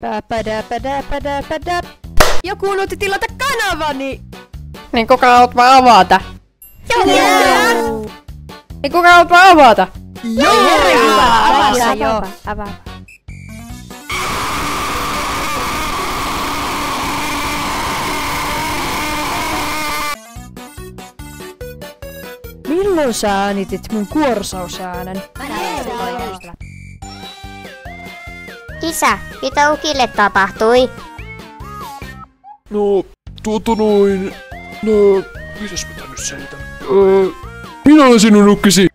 Päpädä. Joku unohti tilata kanavani! Niin kuka haluaa avata? Joo! Niin kuka haluaa avata? Joo! Avaa jo! Avaa. Milloin sä äänitit mun kuorsausäänen? Isä, mitä Ukille tapahtui? No, mitäs mä tän nyt selitän? Minä olen sinun ukkisi!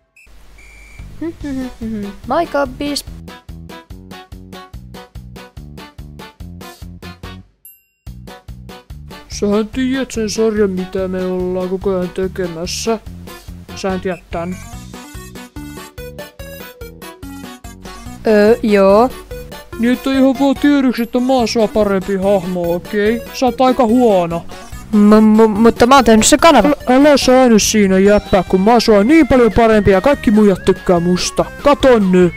My gobbies. Sähän tiedät sen sarjan, mitä me ollaan koko ajan tekemässä. Sähän tiedät tän. Joo. Niin että ihan vaan tiedoksi, että mä oon sua parempi hahmo, okei? Sä oot aika huono. Mutta mä oon tehnyt se kanava. Älä sä nyt siinä jäppää, kun mä oon sua niin paljon parempi ja kaikki muijat tykkää musta. Kato nyt.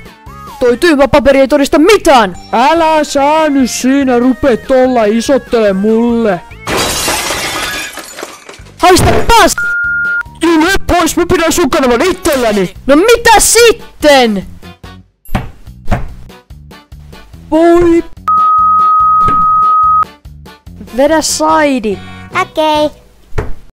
Toi tyhmä paperi ei todista mitään! Älä sä nyt siinä rupee tolla isottele mulle. Haista taas! Mene pois, mä pidän sun kanavan itselläni! No mitä sitten? Voi! Vedä saidi! Okei.